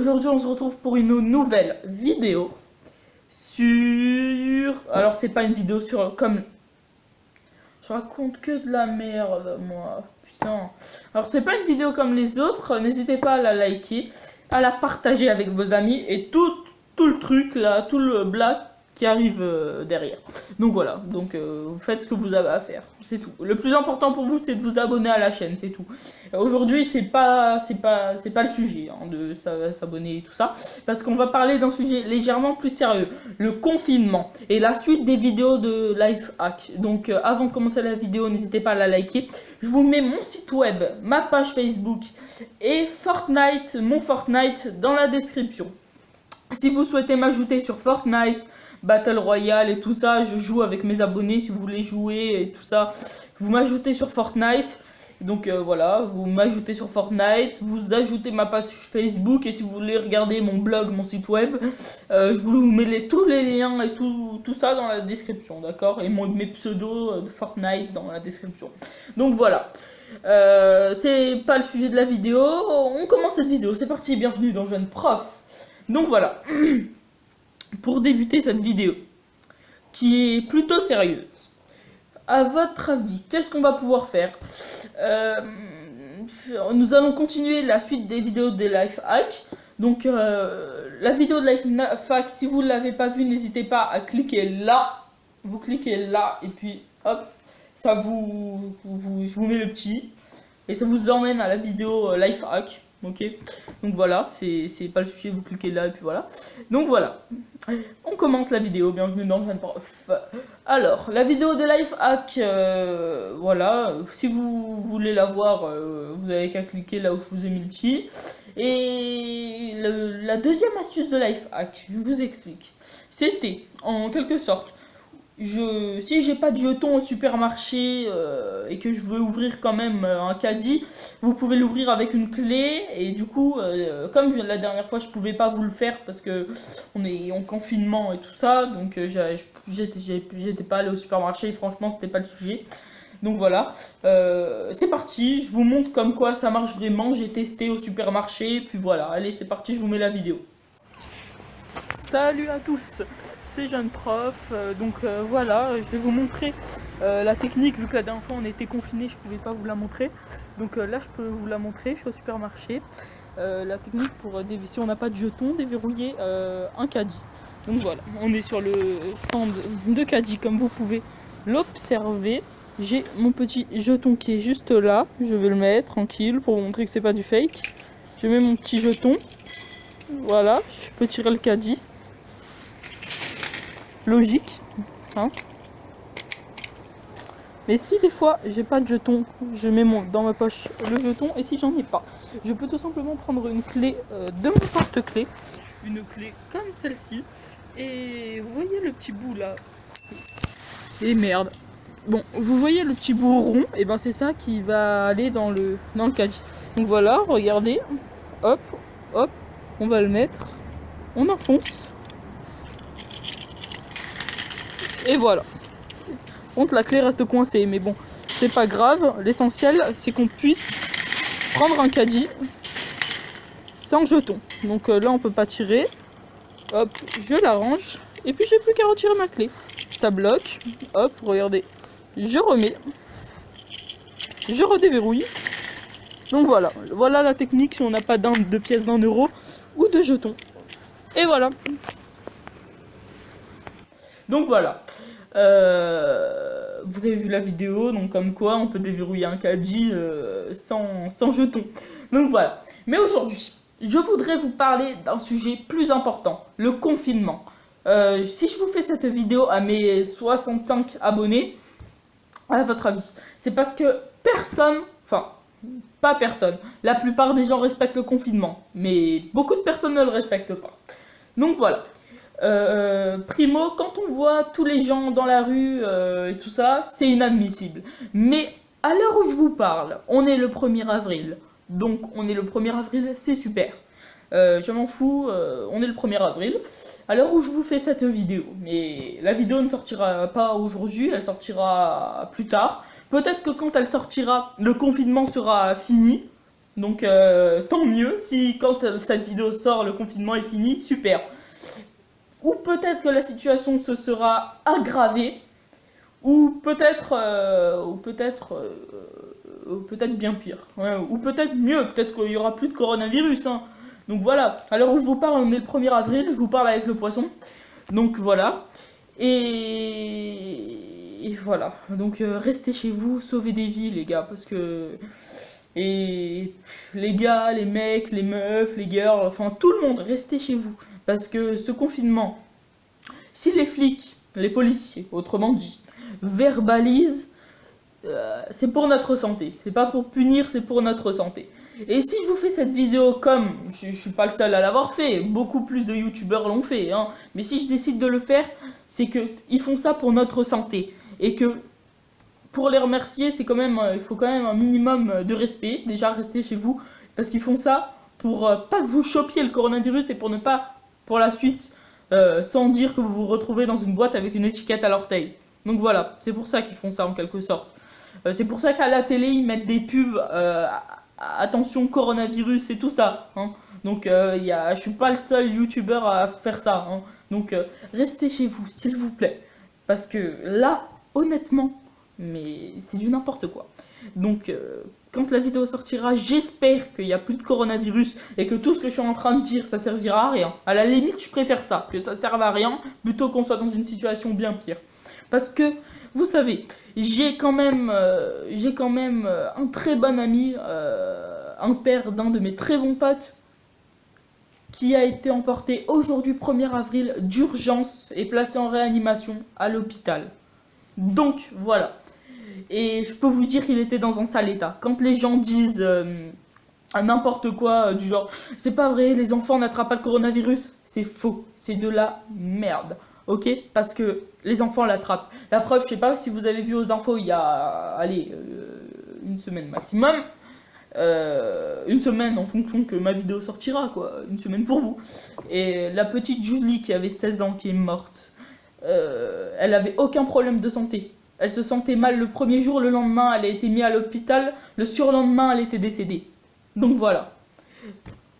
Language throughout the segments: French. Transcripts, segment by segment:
Aujourd'hui on se retrouve pour une nouvelle vidéo sur... Alors c'est pas une vidéo sur... comme... Je raconte que de la merde, moi. Putain. Alors c'est pas une vidéo comme les autres. N'hésitez pas à la liker, à la partager avec vos amis et tout le truc là, tout le blague qui arrive derrière. Donc voilà, vous faites ce que vous avez à faire, c'est tout. Le plus important pour vous, c'est de vous abonner à la chaîne, c'est tout. Aujourd'hui, c'est pas le sujet hein, de s'abonner et tout ça, parce qu'on va parler d'un sujet légèrement plus sérieux, le confinement et la suite des vidéos de life hack. Donc avant de commencer la vidéo, n'hésitez pas à la liker. Je vous mets mon site web, ma page Facebook et Fortnite, mon Fortnite dans la description. Si vous souhaitez m'ajouter sur Fortnite, Battle Royale et tout ça, je joue avec mes abonnés. Si vous voulez jouer et tout ça, vous m'ajoutez sur Fortnite. Donc voilà, vous m'ajoutez sur Fortnite, vous ajoutez ma page Facebook et si vous voulez regarder mon blog, mon site web, je vous mets tous les liens et tout ça dans la description, d'accord? Et mes pseudos de Fortnite dans la description. Donc voilà, c'est pas le sujet de la vidéo, on commence cette vidéo, c'est parti, bienvenue dans Jeune Prof. Donc voilà, pour débuter cette vidéo, qui est plutôt sérieuse, à votre avis, qu'est-ce qu'on va pouvoir faire? Nous allons continuer la suite des vidéos des life hacks. Donc la vidéo de life hack, si vous ne l'avez pas vue, n'hésitez pas à cliquer là. Vous cliquez là et puis hop, ça je vous mets le petit. Et ça vous emmène à la vidéo life hack. Ok, donc voilà, c'est pas le sujet, vous cliquez là et puis voilà. Donc voilà, on commence la vidéo, bienvenue dans Jeune Prof. Alors, la vidéo de life hack, voilà, si vous voulez la voir, vous avez qu'à cliquer là où je vous ai mis le petit. Et la deuxième astuce de life hack, je vous explique, c'était en quelque sorte, si j'ai pas de jetons au supermarché et que je veux ouvrir quand même un caddie, vous pouvez l'ouvrir avec une clé et du coup, comme la dernière fois je pouvais pas vous le faire parce que on est en confinement et tout ça, donc j'étais pas allé au supermarché et franchement c'était pas le sujet. Donc voilà, c'est parti, je vous montre comme quoi ça marche vraiment, j'ai testé au supermarché, puis voilà, allez c'est parti, je vous mets la vidéo. Salut à tous, c'est Jeune Prof, voilà, je vais vous montrer la technique, vu que la dernière fois on était confinés, je pouvais pas vous la montrer, donc là je peux vous la montrer, je suis au supermarché, la technique pour, si on n'a pas de jetons, déverrouiller un caddie. Donc voilà, on est sur le stand de caddie comme vous pouvez l'observer, j'ai mon petit jeton qui est juste là, je vais le mettre tranquille pour vous montrer que c'est pas du fake, je mets mon petit jeton. Voilà, je peux tirer le caddie. Logique. Hein. Mais si des fois j'ai pas de jeton, je mets dans ma poche le jeton. Et si j'en ai pas, je peux tout simplement prendre une clé de mon porte-clés. Une clé comme celle-ci. Et vous voyez le petit bout là. Et merde. Bon, vous voyez le petit bout rond. Et ben c'est ça qui va aller dans le caddie. Donc voilà, regardez. Hop, hop. On va le mettre, on enfonce, et voilà. Contre la clé reste coincée, mais bon, c'est pas grave. L'essentiel, c'est qu'on puisse prendre un caddie sans jeton. Donc là, on peut pas tirer. Hop, je l'arrange, et puis j'ai plus qu'à retirer ma clé. Ça bloque. Hop, regardez, je remets, je redéverrouille. Donc voilà, voilà la technique si on n'a pas de pièces d'1 euro ou de jetons. Et voilà. Donc voilà. Vous avez vu la vidéo, donc comme quoi on peut déverrouiller un caddie sans jetons. Donc voilà. Mais aujourd'hui, je voudrais vous parler d'un sujet plus important, le confinement. Si je vous fais cette vidéo à mes 65 abonnés, à votre avis, c'est parce que personne, enfin, pas personne. La plupart des gens respectent le confinement, mais beaucoup de personnes ne le respectent pas. Donc voilà. Primo, quand on voit tous les gens dans la rue et tout ça, c'est inadmissible. Mais à l'heure où je vous parle, on est le 1er avril. Donc on est le 1er avril, c'est super. Je m'en fous, on est le 1er avril. À l'heure où je vous fais cette vidéo, mais la vidéo ne sortira pas aujourd'hui, elle sortira plus tard. Peut-être que quand elle sortira, le confinement sera fini. Donc tant mieux, si quand cette vidéo sort, le confinement est fini, super. Ou peut-être que la situation se sera aggravée, ou peut-être bien pire, ouais, ou peut-être mieux, peut-être qu'il y aura plus de coronavirus, hein. Donc voilà, à l'heure où je vous parle, on est le 1er avril, je vous parle avec le poisson, donc voilà, et voilà, donc restez chez vous, sauvez des vies les gars, parce que, et les gars, les mecs, les meufs, les girls, enfin tout le monde, restez chez vous, parce que ce confinement, si les flics, les policiers, autrement dit, verbalisent, c'est pour notre santé. C'est pas pour punir, c'est pour notre santé. Et si je vous fais cette vidéo comme, je suis pas le seul à l'avoir fait, beaucoup plus de youtubeurs l'ont fait, hein, mais si je décide de le faire, c'est que ils font ça pour notre santé. Et que pour les remercier, c'est quand même, il faut quand même un minimum de respect. Déjà, restez chez vous, parce qu'ils font ça pour pas que vous chopiez le coronavirus et pour ne pas, pour la suite, sans dire que vous vous retrouvez dans une boîte avec une étiquette à l'orteil. Donc voilà, c'est pour ça qu'ils font ça en quelque sorte. C'est pour ça qu'à la télé, ils mettent des pubs, attention coronavirus et tout ça, hein. Donc je suis pas le seul youtubeur à faire ça, hein. Donc restez chez vous, s'il vous plaît. Parce que là, honnêtement, mais c'est du n'importe quoi. Donc quand la vidéo sortira, j'espère qu'il n'y a plus de coronavirus et que tout ce que je suis en train de dire, ça servira à rien. À la limite, je préfère ça, que ça serve à rien, plutôt qu'on soit dans une situation bien pire. Parce que, vous savez, j'ai quand même un très bon ami, un père d'un de mes très bons potes, qui a été emporté aujourd'hui 1er avril d'urgence et placé en réanimation à l'hôpital. Donc, voilà. Et je peux vous dire qu'il était dans un sale état. Quand les gens disent n'importe quoi, du genre « c'est pas vrai, les enfants n'attrapent pas le coronavirus », c'est faux, c'est de la merde. Ok, parce que les enfants l'attrapent. La preuve, je sais pas si vous avez vu aux infos il y a, allez, une semaine maximum. Une semaine en fonction que ma vidéo sortira, quoi. Une semaine pour vous. Et la petite Julie qui avait 16 ans, qui est morte, elle avait aucun problème de santé. Elle se sentait mal le premier jour, le lendemain, elle a été mise à l'hôpital, le surlendemain, elle était décédée. Donc voilà.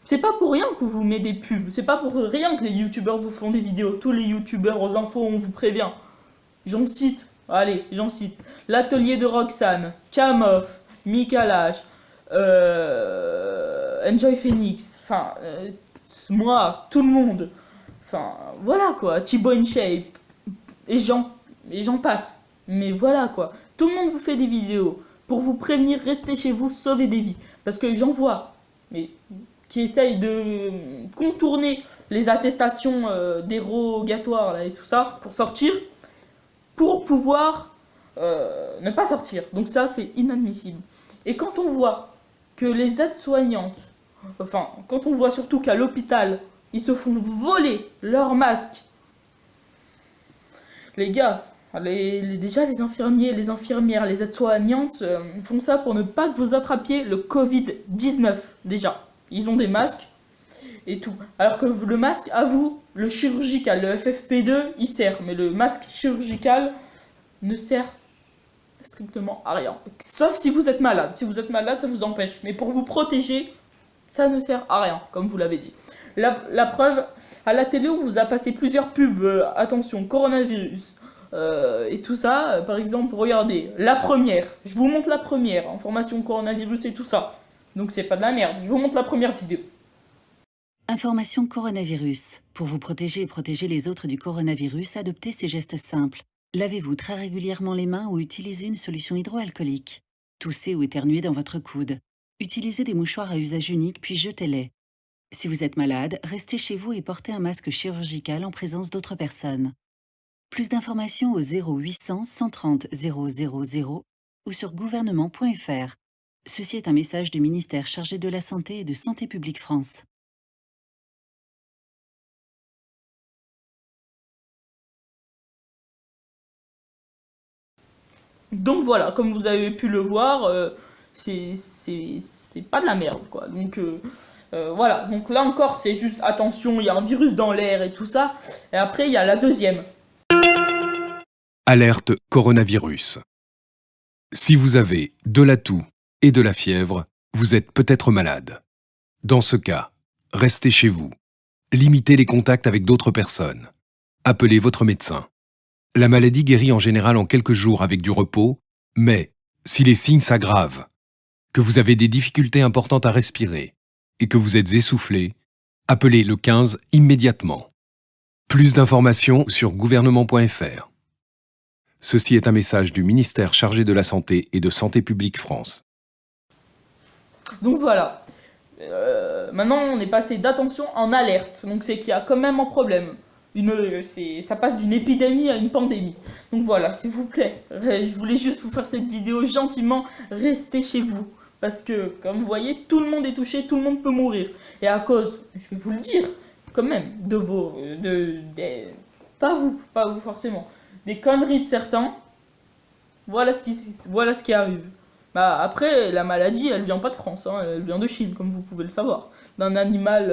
C'est pas pour rien que vous mettez des pubs, c'est pas pour rien que les youtubeurs vous font des vidéos. Tous les youtubeurs aux infos, on vous prévient. J'en cite, allez, j'en cite. L'atelier de Roxane, Kamoff, Mikalash, Enjoy Phoenix, enfin, moi, tout le monde. Enfin, voilà quoi, Thibaut InShape, et j'en passe. Mais voilà quoi, tout le monde vous fait des vidéos pour vous prévenir, restez chez vous, sauvez des vies. Parce que j'en vois, mais qui essayent de contourner les attestations dérogatoires là, et tout ça pour sortir, pour pouvoir ne pas sortir. Donc ça, c'est inadmissible. Et quand on voit que les aides-soignantes, enfin, quand on voit surtout qu'à l'hôpital, ils se font voler leurs masques, les gars, déjà les infirmiers, les infirmières, les aides-soignantes font ça pour ne pas que vous attrapiez le Covid-19, déjà. Ils ont des masques et tout. Alors que le masque, à vous, le chirurgical, le FFP2, il sert. Mais le masque chirurgical ne sert strictement à rien. Sauf si vous êtes malade. Si vous êtes malade, ça vous empêche. Mais pour vous protéger, ça ne sert à rien, comme vous l'avez dit. La preuve, à la télé, on vous a passé plusieurs pubs. Attention, coronavirus. Et tout ça, par exemple, regardez, la première. Je vous montre la première. Information coronavirus et tout ça. Donc c'est pas de la merde. Je vous montre la première vidéo. Information coronavirus. Pour vous protéger et protéger les autres du coronavirus, adoptez ces gestes simples. Lavez-vous très régulièrement les mains ou utilisez une solution hydroalcoolique. Toussez ou éternuez dans votre coude. Utilisez des mouchoirs à usage unique puis jetez-les. Si vous êtes malade, restez chez vous et portez un masque chirurgical en présence d'autres personnes. Plus d'informations au 0800 130 000 ou sur gouvernement.fr. Ceci est un message du ministère chargé de la Santé et de Santé publique France. Donc voilà, comme vous avez pu le voir, c'est pas de la merde, quoi. Donc voilà, donc là encore, c'est juste attention, il y a un virus dans l'air et tout ça. Et après, il y a la deuxième. Alerte coronavirus. Si vous avez de la toux et de la fièvre, vous êtes peut-être malade. Dans ce cas, restez chez vous. Limitez les contacts avec d'autres personnes. Appelez votre médecin. La maladie guérit en général en quelques jours avec du repos, mais si les signes s'aggravent, que vous avez des difficultés importantes à respirer et que vous êtes essoufflé, appelez le 15 immédiatement. Plus d'informations sur gouvernement.fr. Ceci est un message du ministère chargé de la Santé et de Santé publique France. Donc voilà. Maintenant, on est passé d'attention en alerte. Donc c'est qu'il y a quand même un problème. Ça passe d'une épidémie à une pandémie. Donc voilà, s'il vous plaît, je voulais juste vous faire cette vidéo gentiment. Restez chez vous. Parce que, comme vous voyez, tout le monde est touché, tout le monde peut mourir. Et à cause, je vais vous le dire, quand même, de vos... pas vous forcément. Des conneries de certains. Voilà ce qui arrive. Bah, après, la maladie, elle vient pas de France, hein, elle vient de Chine, comme vous pouvez le savoir. D'un animal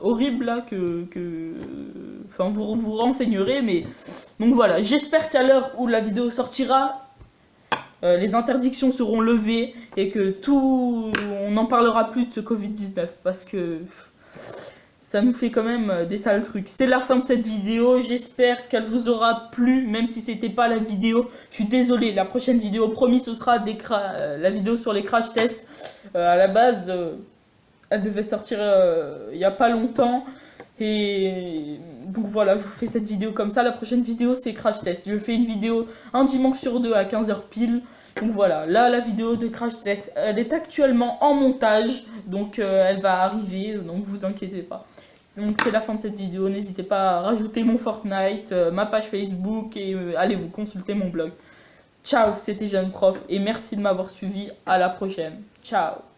horrible, là, enfin, vous vous renseignerez, mais... Donc voilà, j'espère qu'à l'heure où la vidéo sortira, les interdictions seront levées et que on n'en parlera plus de ce Covid-19, parce que... ça nous fait quand même des sales trucs. C'est la fin de cette vidéo, j'espère qu'elle vous aura plu, même si c'était pas la vidéo. Je suis désolé, la prochaine vidéo, promis, ce sera la vidéo sur les crash tests. À la base, elle devait sortir il y a pas longtemps. Et donc voilà, je vous fais cette vidéo comme ça. La prochaine vidéo, c'est crash test. Je fais une vidéo un dimanche sur deux à 15h pile. Donc voilà, là, la vidéo de crash test, elle est actuellement en montage. Donc elle va arriver, donc vous inquiétez pas. Donc c'est la fin de cette vidéo, n'hésitez pas à rajouter mon Fortnite, ma page Facebook et allez vous consulter mon blog. Ciao, c'était Jeune Prof et merci de m'avoir suivi, à la prochaine. Ciao.